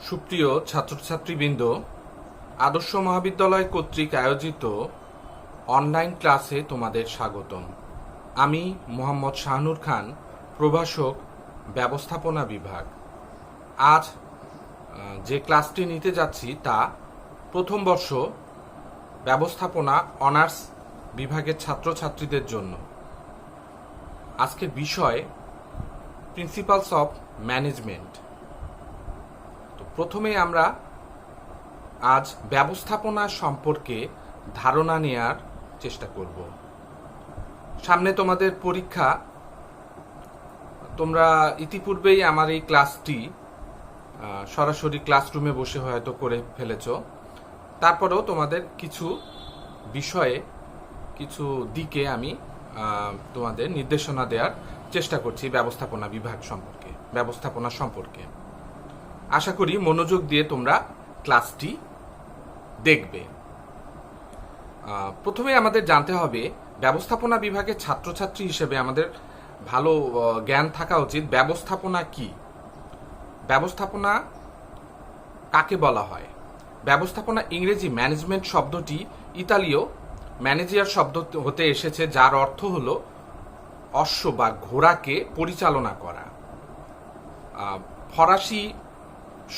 সুপ্রিয় ছাত্রছাত্রীবৃন্দ, আদর্শ মহাবিদ্যালয় কর্তৃক আয়োজিত অনলাইন ক্লাসে তোমাদের স্বাগতম। আমি মোহাম্মদ শাহনুর খান, প্রভাষক, ব্যবস্থাপনা বিভাগ। আজ যে ক্লাসটি নিতে যাচ্ছি তা প্রথম বর্ষ ব্যবস্থাপনা অনার্স বিভাগের ছাত্রছাত্রীদের জন্য। আজকের বিষয় প্রিন্সিপালস অফ ম্যানেজমেন্ট। প্রথমে আমরা আজ ব্যবস্থাপনা সম্পর্কে ধারণা নেয়ার চেষ্টা করব। সামনে তোমাদের পরীক্ষা। তোমরা ইতিপূর্বেই আমার এই ক্লাসটি সরাসরি ক্লাসরুমে বসে হয়তো করে ফেলেছ। তারপরেও তোমাদের কিছু বিষয়ে কিছু দিকে আমি তোমাদের নির্দেশনা দেওয়ার চেষ্টা করছি ব্যবস্থাপনা বিভাগ সম্পর্কে, ব্যবস্থাপনা সম্পর্কে। আশা করি মনোযোগ দিয়ে তোমরা ক্লাসটি দেখবে। প্রথমে আমাদের জানতে হবে ব্যবস্থাপনা বিভাগের ছাত্রছাত্রী হিসেবে আমাদের ভালো জ্ঞান থাকা উচিত ব্যবস্থাপনা কি, ব্যবস্থাপনা কাকে বলা হয়। ব্যবস্থাপনা ইংরেজি ম্যানেজমেন্ট শব্দটি ইতালীয় ম্যানেজিয়ার শব্দ হতে এসেছে, যার অর্থ হলো অশ্ব বা ঘোড়াকে পরিচালনা করা। ফরাসি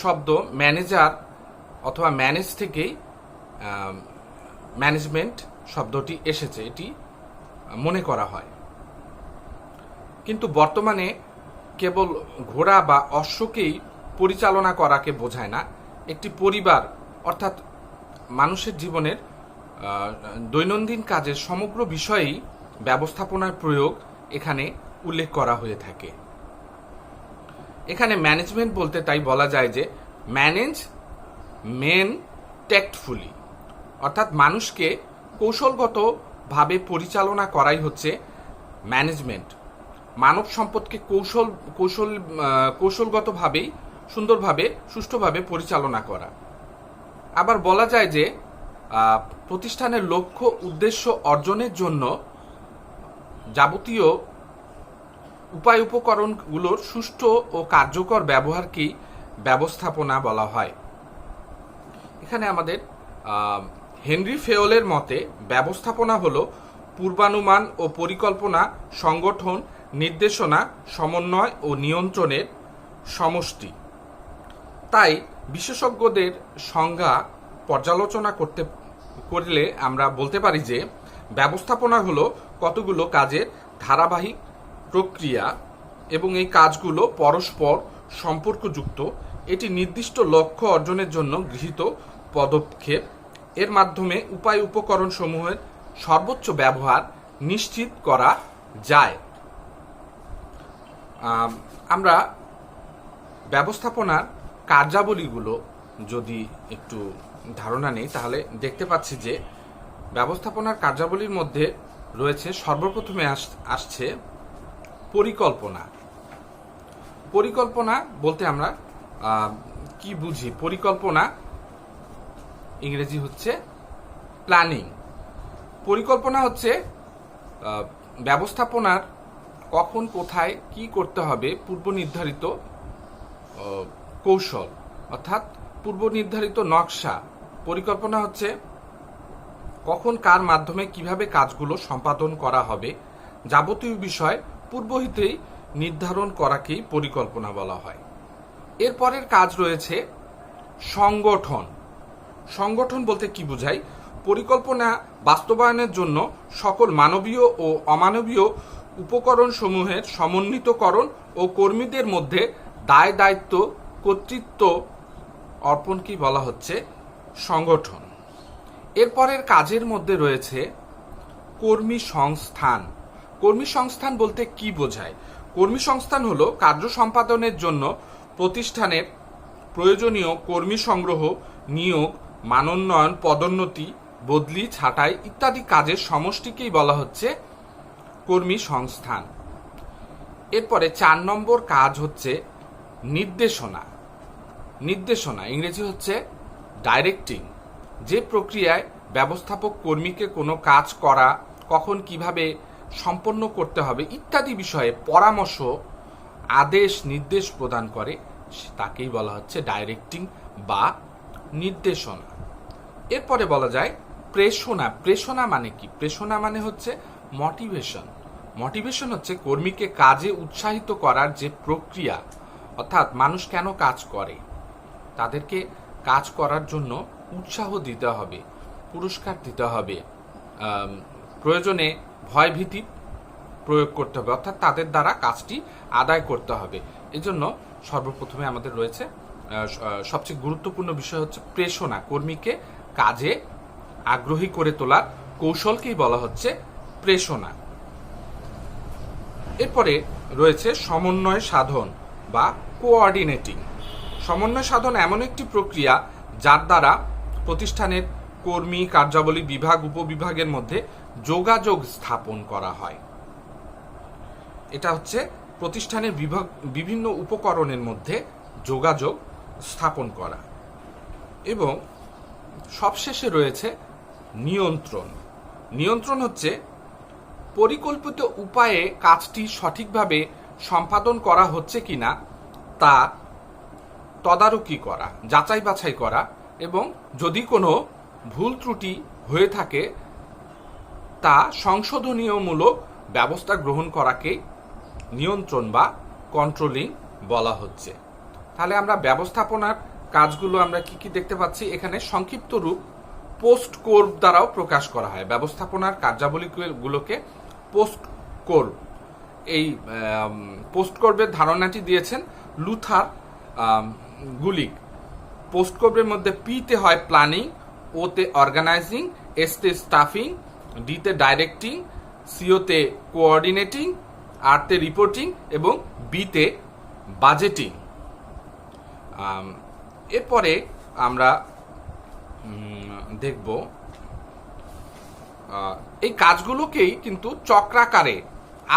শব্দ ম্যানেজার অথবা ম্যানেজ থেকেই ম্যানেজমেন্ট শব্দটি এসেছে, এটি মনে করা হয়। কিন্তু বর্তমানে কেবল ঘোড়া বা অশ্বকেই পরিচালনা করাকে বোঝায় না, একটি পরিবার অর্থাৎ মানুষের জীবনের দৈনন্দিন কাজের সমগ্র বিষয়েই ব্যবস্থাপনার প্রয়োগ এখানে উল্লেখ করা হয়ে থাকে। এখানে ম্যানেজমেন্ট বলতে তাই বলা যায় যে ম্যানেজ মেন ট্যাক্টফুলি, অর্থাৎ মানুষকে কৌশলগতভাবে পরিচালনা করাই হচ্ছে ম্যানেজমেন্ট। মানব সম্পদকে কৌশলগতভাবেই সুন্দরভাবে সুষ্ঠুভাবে পরিচালনা করা। আবার বলা যায় যে প্রতিষ্ঠানের লক্ষ্য উদ্দেশ্য অর্জনের জন্য যাবতীয় উপায় উপকরণগুলোর সুষ্ঠু ও কার্যকর ব্যবহারকেই ব্যবস্থাপনা বলা হয়। এখানে আমাদের হেনরি ফেওলের মতে ব্যবস্থাপনা হলো পূর্বানুমান ও পরিকল্পনা, সংগঠন, নির্দেশনা, সমন্বয় ও নিয়ন্ত্রণের সমষ্টি। তাই বিশেষজ্ঞদের সংজ্ঞা পর্যালোচনা করলে আমরা বলতে পারি যে ব্যবস্থাপনা হলো কতগুলো কাজের ধারাবাহিক প্রক্রিয়া এবং এই কাজগুলো পরস্পর সম্পর্কযুক্ত। এটি নির্দিষ্ট লক্ষ্য অর্জনের জন্য গৃহীত পদক্ষেপ। এর মাধ্যমে উপায় উপকরণ সমূহের সর্বোচ্চ ব্যবহার নিশ্চিত করা যায়। আমরা ব্যবস্থাপনার কার্যাবলীগুলো যদি একটু ধারণা নেই তাহলে দেখতে পাচ্ছি যে ব্যবস্থাপনার কার্যাবলীর মধ্যে রয়েছে সর্বপ্রথমে আসছে পরিকল্পনা। পরিকল্পনা বলতে আমরা কি বুঝি? পরিকল্পনা ইংরেজি হচ্ছে প্ল্যানিং। পরিকল্পনা হচ্ছে ব্যবস্থাপনার কখন কোথায় কি করতে হবে পূর্ব নির্ধারিত কৌশল, অর্থাৎ পূর্ব নির্ধারিত নকশা। পরিকল্পনা হচ্ছে কখন কার মাধ্যমে কিভাবে কাজগুলো সম্পাদন করা হবে, যাবতীয় বিষয় পূর্বহিতেই নির্ধারণ করাকেই পরিকল্পনা বলা হয়। এরপরের কাজ রয়েছে সংগঠন। সংগঠন বলতে কি বোঝায়? পরিকল্পনা বাস্তবায়নের জন্য সকল মানবীয় ও অমানবীয় উপকরণ সমূহের সমন্বিতকরণ ও কর্মীদের মধ্যে দায় দায়িত্ব কর্তৃত্ব অর্পণকেই বলা হচ্ছে সংগঠন। এরপরের কাজের মধ্যে রয়েছে কর্মী সংস্থান। কর্মী সংস্থান বলতে কি বোঝায়? কর্মী সংস্থান হলো কার্য সম্পাদনের জন্য প্রতিষ্ঠানের প্রয়োজনীয় কর্মী সংগ্রহ, নিয়োগ, মানোন্নয়ন, পদোন্নতি, বদলি, ছাঁটাই ইত্যাদি কাজের সমষ্টিকেই বলা হচ্ছে কর্মী সংস্থান। এরপরে 4 নম্বর কাজ হচ্ছে নির্দেশনা। নির্দেশনা ইংরেজি হচ্ছে ডাইরেক্টিং। যে প্রক্রিয়ায় ব্যবস্থাপক কর্মীকে কোনো কাজ করা, কখন কিভাবে সম্পন্ন করতে হবে ইত্যাদি বিষয়ে পরামর্শ, আদেশ, নির্দেশ প্রদান করে তাকেই বলা হচ্ছে ডাইরেক্টিং বা নির্দেশনা। এরপরে বলা যায় প্রেষণা। প্রেষণা মানে কি? প্রেষণা মানে হচ্ছে মোটিভেশন। মোটিভেশন হচ্ছে কর্মীকে কাজে উৎসাহিত করার যে প্রক্রিয়া, অর্থাৎ মানুষ কেন কাজ করে, তাদেরকে কাজ করার জন্য উৎসাহ দিতে হবে, পুরস্কার দিতে হবে, প্রয়োজনে ভয়ভীতি প্রয়োগ করতে হবে, অর্থাৎ তাদের দ্বারা কাজটি আদায় করতে হবে। এজন্য সর্বপ্রথমে আমাদের রয়েছে সবচেয়ে গুরুত্বপূর্ণ বিষয় হচ্ছে প্রেষণা। কর্মীকে কাজে আগ্রহী করে তোলার কৌশলকেই বলা হচ্ছে প্রেষণা। এরপরে রয়েছে সমন্বয় সাধন বা কোঅর্ডিনেটিং। সমন্বয় সাধন এমন একটি প্রক্রিয়া যার দ্বারা প্রতিষ্ঠানের কর্মী, কার্যাবলী, বিভাগ, উপবিভাগের মধ্যে যোগাযোগ স্থাপন করা হয়। এটা হচ্ছে প্রতিষ্ঠানের বিভিন্ন উপকরণের মধ্যে যোগাযোগ স্থাপন করা। এবং সবশেষে রয়েছে নিয়ন্ত্রণ। নিয়ন্ত্রণ হচ্ছে পরিকল্পিত উপায়ে কাজটি সঠিকভাবে সম্পাদন করা হচ্ছে কিনা তা তদারকি করা, যাচাই বাছাই করা, এবং যদি কোনো ভুল ত্রুটি হয়ে থাকে তা সংশোধনীয়মূলক ব্যবস্থা গ্রহণ করাকে নিয়ন্ত্রণ বা কন্ট্রোলিং বলা হচ্ছে। তাহলে আমরা ব্যবস্থাপনার কাজগুলো আমরা কি কি দেখতে পাচ্ছি? এখানে সংক্ষিপ্ত রূপ পোস্ট কোর দ্বারাও প্রকাশ করা হয়। ব্যবস্থাপনার কার্যাবলীগুলোকে পোস্ট কোর, এই পোস্ট কোর্বের ধারণাটি দিয়েছেন লুথার গুলিক। পোস্ট কোর্বের মধ্যে পিতে হয় প্ল্যানিং, ওতে অর্গানাইজিং, এসতে স্টাফিং, ডিতে ডাইরেক্টিং, সিওতে কোঅর্ডিনেটিং, আরতে রিপোর্টিং এবং বিতে বাজেটিং। এরপরে আমরা দেখব এই কাজগুলোকেই কিন্তু চক্রাকারে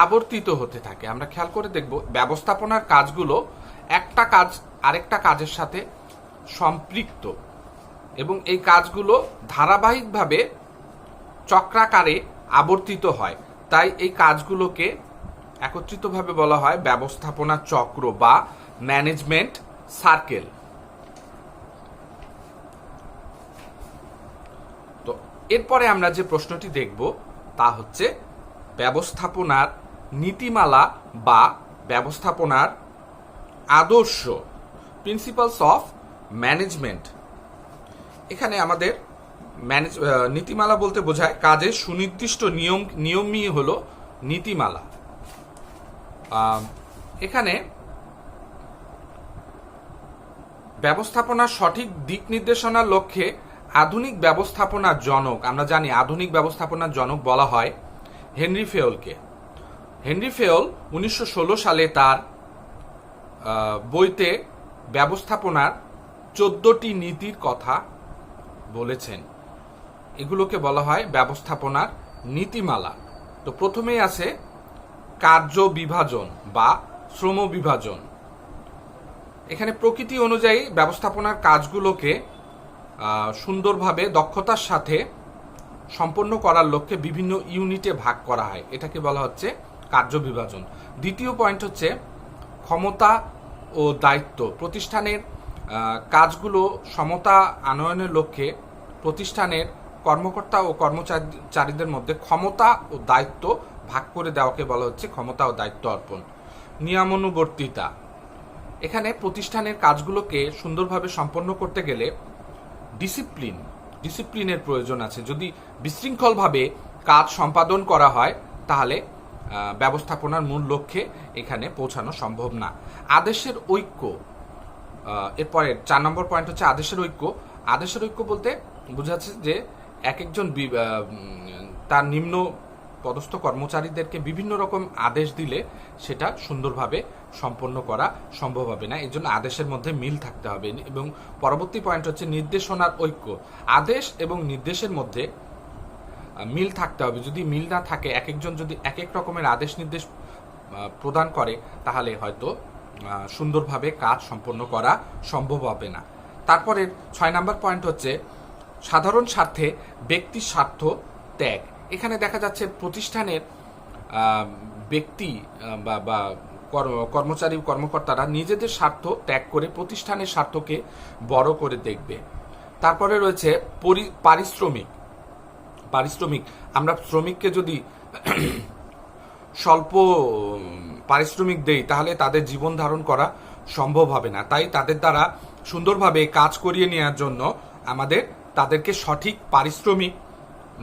আবর্তিত হতে থাকে। আমরা খেয়াল করে দেখব ব্যবস্থাপনার কাজগুলো একটা কাজ আরেকটা কাজের সাথে সম্পৃক্ত এবং এই কাজগুলো ধারাবাহিকভাবে চক্রাকারে আবর্তিত হয়। তাই এই কাজগুলোকে একত্রিতভাবে বলা হয় ব্যবস্থাপনা চক্র বা ম্যানেজমেন্ট সার্কেল। তো এরপরে আমরা যে প্রশ্নটি দেখব তা হচ্ছে ব্যবস্থাপনার নীতিমালা বা ব্যবস্থাপনার আদর্শ, প্রিন্সিপালস অফ ম্যানেজমেন্ট। এখানে আমাদের নীতিমালা বলতে বোঝায় কাজের সুনির্দিষ্ট নিয়মই হলো নীতিমালা। এখানে ব্যবস্থাপনার সঠিক দিক নির্দেশনার লক্ষ্যে আধুনিক ব্যবস্থাপনার জনক, আমরা জানি আধুনিক ব্যবস্থাপনার জনক বলা হয় হেনরি ফেওলকে। হেনরি ফেওল 1916 সালে তার বইতে ব্যবস্থাপনার 14টি নীতির কথা বলেছেন। এগুলোকে বলা হয় ব্যবস্থাপনার নীতিমালা। তো প্রথমেই আছে কার্য বিভাজন বা শ্রম বিভাজন। এখানে প্রকৃতি অনুযায়ী ব্যবস্থাপনার কাজগুলোকে সুন্দরভাবে দক্ষতার সাথে সম্পন্ন করার লক্ষ্যে বিভিন্ন ইউনিটে ভাগ করা হয়, এটাকে বলা হচ্ছে কার্য বিভাজন। দ্বিতীয় পয়েন্ট হচ্ছে ক্ষমতা ও দায়িত্ব। প্রতিষ্ঠানের কাজগুলো সমতা আনয়নের লক্ষ্যে প্রতিষ্ঠানের কর্মকর্তা ও কর্মচারীদের মধ্যে ক্ষমতা ও দায়িত্ব ভাগ করে দেওয়াকে বলা হচ্ছে ক্ষমতা ও দায়িত্ব অর্পণ। নিয়মানুবর্তিতা। এখানে প্রতিষ্ঠানের কাজগুলোকে সুন্দরভাবে সম্পন্ন করতে গেলে ডিসিপ্লিনের প্রয়োজন আছে। যদি বিশৃঙ্খলভাবে কাজ সম্পাদন করা হয় তাহলে ব্যবস্থাপনার মূল লক্ষ্যে এখানে পৌঁছানো সম্ভব না। আদেশের ঐক্য। এরপরে 4 নম্বর পয়েন্ট হচ্ছে আদেশের ঐক্য। আদেশের ঐক্য বলতে বোঝাচ্ছে যে একজন তার নিম্ন পদস্থ কর্মচারীদেরকে বিভিন্ন রকম আদেশ দিলে সেটা সুন্দরভাবে সম্পন্ন করা সম্ভব হবে না। এই জন্য আদেশের মধ্যে মিল থাকতে হবে। এবং পরবর্তী পয়েন্ট হচ্ছে নির্দেশনার ঐক্য। আদেশ এবং নির্দেশের মধ্যে মিল থাকতে হবে। যদি মিল না থাকে, এক একজন যদি এক এক রকমের আদেশ নির্দেশ প্রদান করে তাহলে হয়তো সুন্দরভাবে কাজ সম্পন্ন করা সম্ভব হবে না। তারপরে 6 নম্বর পয়েন্ট হচ্ছে সাধারণ স্বার্থে ব্যক্তির স্বার্থ ত্যাগ। এখানে দেখা যাচ্ছে প্রতিষ্ঠানের ব্যক্তি বা কর্মচারী কর্মকর্তারা নিজেদের স্বার্থ ত্যাগ করে প্রতিষ্ঠানের স্বার্থকে বড় করে দেখবে। তারপরে রয়েছে পারিশ্রমিক। আমরা শ্রমিককে যদি স্বল্প পারিশ্রমিক দেই তাহলে তাদের জীবন ধারণ করা সম্ভব হবে না। তাই তাদের দ্বারা সুন্দরভাবে কাজ করিয়ে নেওয়ার জন্য আমাদের তাদেরকে সঠিক পারিশ্রমিক,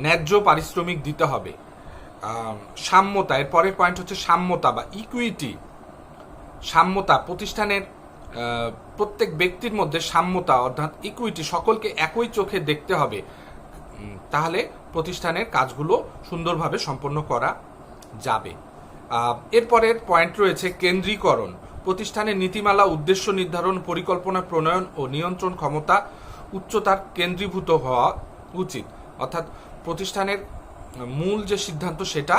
ন্যায্য পারিশ্রমিক দিতে হবে। সাম্যতা, এর পরের পয়েন্ট হচ্ছে সাম্যতা বা ইকুইটি। সাম্যতা, প্রতিষ্ঠানের প্রত্যেক ব্যক্তির মধ্যে সাম্যতা অর্থাৎ ইকুইটি, সকলকে একই চোখে দেখতে হবে, তাহলে প্রতিষ্ঠানের কাজগুলো সুন্দরভাবে সম্পন্ন করা যাবে। এরপরের পয়েন্ট রয়েছে কেন্দ্রীকরণ। প্রতিষ্ঠানের নীতিমালা, উদ্দেশ্য নির্ধারণ, পরিকল্পনা প্রণয়ন ও নিয়ন্ত্রণ ক্ষমতা উচ্চতার কেন্দ্রীভূত হওয়া উচিত। অর্থাৎ প্রতিষ্ঠানের মূল যে সিদ্ধান্ত সেটা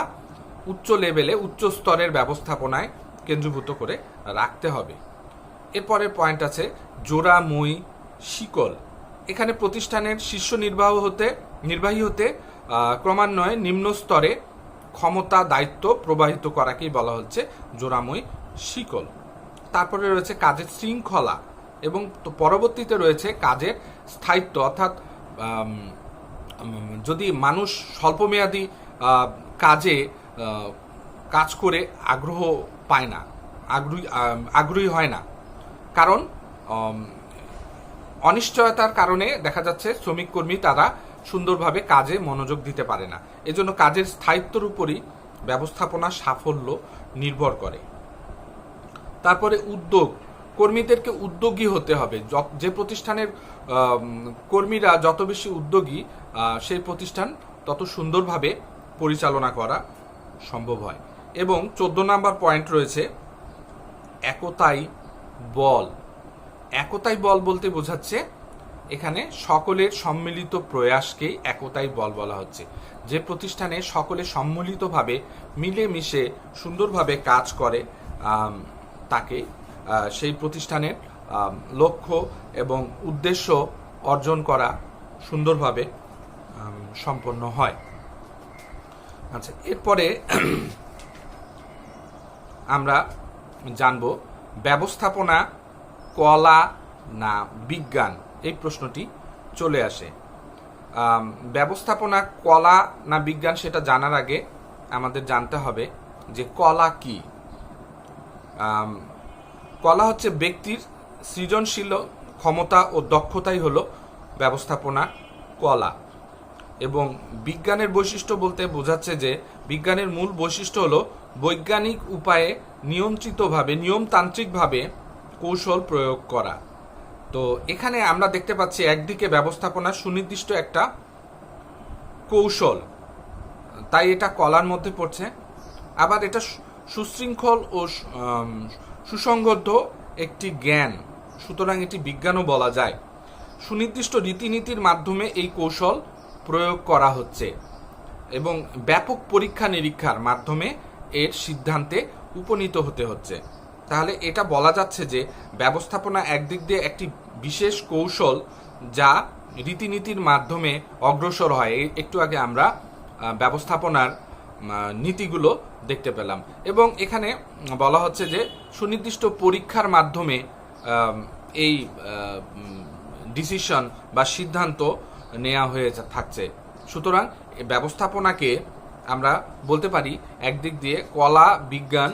উচ্চ লেভেলে, উচ্চ স্তরের ব্যবস্থাপনায় কেন্দ্রীভূত করে রাখতে হবে। এরপরের পয়েন্ট আছে জোড়া মই শিকল। এখানে প্রতিষ্ঠানের শীর্ষ নির্বাহী হতে ক্রমান্বয়ে নিম্ন স্তরে ক্ষমতা, দায়িত্ব প্রবাহিত করাকেই বলা হচ্ছে জোড়াময় শিকল। তারপরে রয়েছে কাজের শৃঙ্খলা এবং পরবর্তীতে রয়েছে কাজের স্থায়িত্ব। অর্থাৎ যদি মানুষ স্বল্পমেয়াদী কাজে কাজ করে আগ্রহ পায় না, আগ্রহী হয় না, কারণ অনিশ্চয়তার কারণে দেখা যাচ্ছে শ্রমিক কর্মী তারা সুন্দরভাবে কাজে মনোযোগ দিতে পারে না। এজন্য কাজের স্থায়িত্বের উপরই ব্যবস্থাপনা সাফল্য নির্ভর করে। তারপরে উদ্যোগ, কর্মীদেরকে উদ্যোগী হতে হবে। যে প্রতিষ্ঠানের কর্মীরা যত বেশি উদ্যোগী, সেই প্রতিষ্ঠান তত সুন্দরভাবে পরিচালনা করা সম্ভব হয়। এবং 14 নম্বর পয়েন্ট রয়েছে একতাই বল। একতাই বল বলতে বোঝাচ্ছে এখানে সকলের সম্মিলিত প্রয়াসকে একতাই বল বলা হচ্ছে। যে প্রতিষ্ঠানে সকলে সম্মিলিতভাবে মিলেমিশে সুন্দরভাবে কাজ করে তাকে সেই প্রতিষ্ঠানের লক্ষ্য এবং উদ্দেশ্য অর্জন করা সুন্দরভাবে সম্পন্ন হয়। আচ্ছা, এরপরে আমরা জানব ব্যবস্থাপনা কলা না বিজ্ঞান, এই প্রশ্নটি চলে আসে। ব্যবস্থাপনা কলা না বিজ্ঞান সেটা জানার আগে আমাদের জানতে হবে যে কলা কি। কলা হচ্ছে ব্যক্তির সৃজনশীল ক্ষমতা ও দক্ষতাই হলো ব্যবস্থাপনা কলা। এবং বিজ্ঞানের বৈশিষ্ট্য বলতে বোঝাচ্ছে যে বিজ্ঞানের মূল বৈশিষ্ট্য হলো বৈজ্ঞানিক উপায়ে নিয়ন্ত্রিতভাবে, নিয়মতান্ত্রিকভাবে কৌশল প্রয়োগ করা। তো এখানে আমরা দেখতে পাচ্ছি একদিকে ব্যবস্থাপনা সুনির্দিষ্ট একটা কৌশল, তাই এটা কলার মধ্যে পড়ছে। আবার এটা সুশৃঙ্খল ও সুসংগত একটি জ্ঞান, সুতরাং এটি বিজ্ঞানও বলা যায়। সুনির্দিষ্ট রীতিনীতির মাধ্যমে এই কৌশল প্রয়োগ করা হচ্ছে এবং ব্যাপক পরীক্ষা নিরীক্ষার মাধ্যমে এর সিদ্ধান্তে উপনীত হতে হচ্ছে। তাহলে এটা বলা যাচ্ছে যে ব্যবস্থাপনা একদিক দিয়ে একটি বিশেষ কৌশল যা রীতিনীতির মাধ্যমে অগ্রসর হয়। একটু আগে আমরা ব্যবস্থাপনার নীতিগুলো দেখতে পেলাম এবং এখানে বলা হচ্ছে যে সুনির্দিষ্ট পরীক্ষার মাধ্যমে এই ডিসিশন বা সিদ্ধান্ত নেওয়া হয়ে থাকছে। সুতরাং ব্যবস্থাপনাকে আমরা বলতে পারি একদিক দিয়ে কলা বিজ্ঞান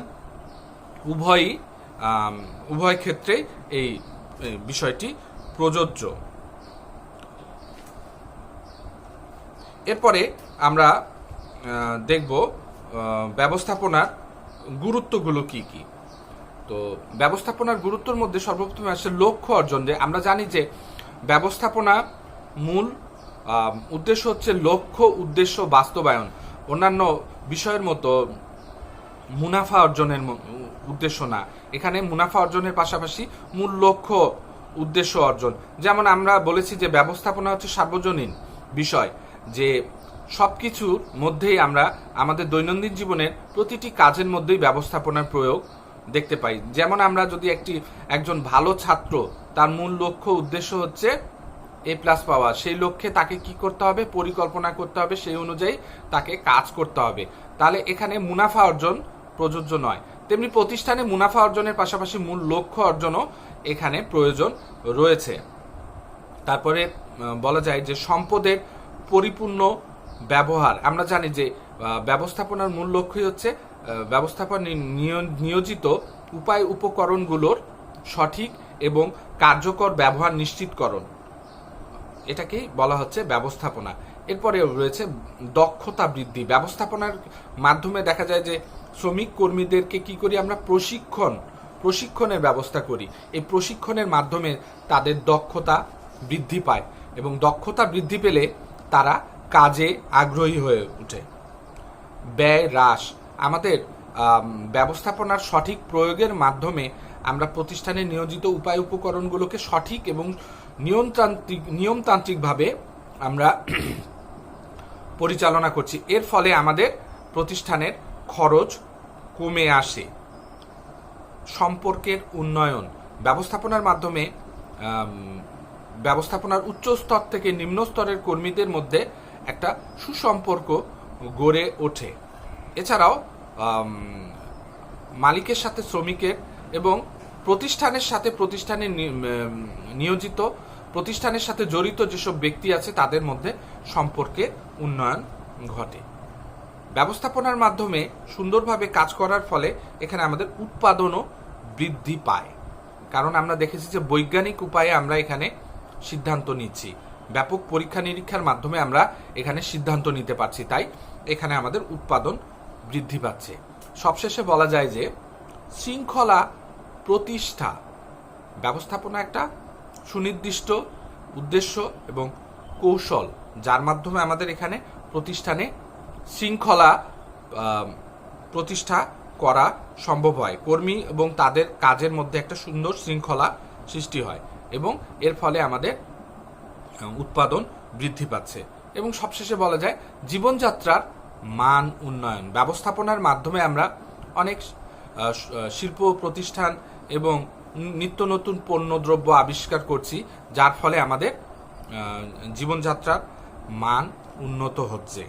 উভয় ক্ষেত্রে এই বিষয়টি প্রযোজ্য। এরপরে আমরা দেখব ব্যবস্থাপনার গুরুত্বগুলো কি কি। তো ব্যবস্থাপনার গুরুত্বের মধ্যে সর্বপ্রথমে আসে লক্ষ্য অর্জন। যে আমরা জানি যে ব্যবস্থাপনা মূল উদ্দেশ্য হচ্ছে লক্ষ্য উদ্দেশ্য বাস্তবায়ন। অন্যান্য বিষয়ের মতো মুনাফা অর্জনের উদ্দেশ্য না, এখানে মুনাফা অর্জনের পাশাপাশি মূল লক্ষ্য উদ্দেশ্য অর্জন। যেমন আমরা বলেছি যে ব্যবস্থাপনা হচ্ছে সার্বজনীন বিষয়, যে সবকিছুর মধ্যেই আমরা আমাদের দৈনন্দিন জীবনের প্রতিটি কাজের মধ্যেই ব্যবস্থাপনার প্রয়োগ দেখতে পাই। যেমন আমরা যদি একজন ভালো ছাত্র, তার মূল লক্ষ্য উদ্দেশ্য হচ্ছে A+ পাওয়া, সেই লক্ষ্যে তাকে কি করতে হবে, পরিকল্পনা করতে হবে, সেই অনুযায়ী তাকে কাজ করতে হবে। তাহলে এখানে মুনাফা অর্জন প্রযোজ্য নয়। তেমনি প্রতিষ্ঠানে মুনাফা অর্জনের পাশাপাশি মূল লক্ষ্য অর্জনও এখানে প্রয়োজন রয়েছে। তারপরে বলা যায় যে সম্পদের পরিপূর্ণ ব্যবহার। আমরা জানি যে ব্যবস্থাপনার মূল লক্ষ্যই হচ্ছে ব্যবস্থাপনা নিয়োজিত উপায় উপকরণগুলোর সঠিক এবং কার্যকর ব্যবহার নিশ্চিতকরণ, এটাকেই বলা হচ্ছে ব্যবস্থাপনা। এরপরে রয়েছে দক্ষতা বৃদ্ধি। ব্যবস্থাপনার মাধ্যমে দেখা যায় যে শ্রমিক কর্মীদেরকে কি করি আমরা, প্রশিক্ষণের ব্যবস্থা করি। এই প্রশিক্ষণের মাধ্যমে তাদের দক্ষতা বৃদ্ধি পায় এবং দক্ষতা বৃদ্ধি পেলে তারা কাজে আগ্রহী হয়ে ওঠে। ব্যয় হ্রাস। আমাদের ব্যবস্থাপনার সঠিক প্রয়োগের মাধ্যমে আমরা প্রতিষ্ঠানে নিয়োজিত উপায় উপকরণগুলোকে সঠিক এবং নিয়মতান্ত্রিকভাবে আমরা পরিচালনা করছি। এর ফলে আমাদের প্রতিষ্ঠানের খরচ কমে আসে। সম্পর্কের উন্নয়ন। ব্যবস্থাপনার মাধ্যমে ব্যবস্থাপনার উচ্চ স্তর থেকে নিম্ন স্তরের কর্মীদের মধ্যে একটা সুসম্পর্ক গড়ে ওঠে। এছাড়াও মালিকের সাথে শ্রমিকের এবং প্রতিষ্ঠানের সাথে নিয়োজিত প্রতিষ্ঠানের সাথে জড়িত যেসব ব্যক্তি আছে তাদের মধ্যে সম্পর্কের উন্নয়ন ঘটে। ব্যবস্থাপনার মাধ্যমে সুন্দরভাবে কাজ করার ফলে এখানে আমাদের উৎপাদনও বৃদ্ধি পায়, কারণ আমরা দেখেছি যে বৈজ্ঞানিক উপায়ে আমরা এখানে সিদ্ধান্ত নিচ্ছি, ব্যাপক পরীক্ষা নিরীক্ষার মাধ্যমে আমরা এখানে সিদ্ধান্ত নিতে পারছি, তাই এখানে আমাদের উৎপাদন বৃদ্ধি পাচ্ছে। সবশেষে বলা যায় যে শৃঙ্খলা প্রতিষ্ঠা। ব্যবস্থাপনা একটা সুনির্দিষ্ট উদ্দেশ্য এবং কৌশল, যার মাধ্যমে আমাদের এখানে প্রতিষ্ঠানে শৃঙ্খলা প্রতিষ্ঠা করা সম্ভব হয়। কর্মী এবং তাদের কাজের মধ্যে একটা সুন্দর শৃঙ্খলা সৃষ্টি হয় এবং এর ফলে আমাদের উৎপাদন বৃদ্ধি পাচ্ছে। এবং সবশেষে বলা যায় জীবনযাত্রার মান উন্নয়ন। ব্যবস্থাপনার মাধ্যমে আমরা অনেক শিল্প প্রতিষ্ঠান এবং নিত্য নতুন পণ্যদ্রব্য আবিষ্কার করছি, যার ফলে আমাদের জীবনযাত্রার মান উন্নত হচ্ছে।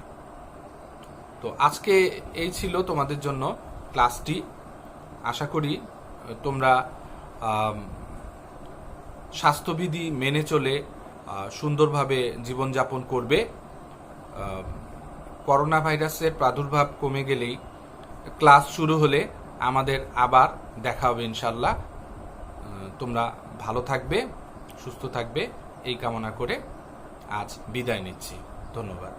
তো আজকে এই ছিল তোমাদের জন্য ক্লাসটি। আশা করি তোমরা স্বাস্থ্যবিধি মেনে চলে সুন্দরভাবে জীবনযাপন করবে। করোনা ভাইরাসের প্রাদুর্ভাব কমে গেলেই ক্লাস শুরু হলে আমাদের আবার দেখা হবে ইনশাল্লাহ। তোমরা ভালো থাকবে, সুস্থ থাকবে, এই কামনা করে আজ বিদায় নিচ্ছি। ধন্যবাদ।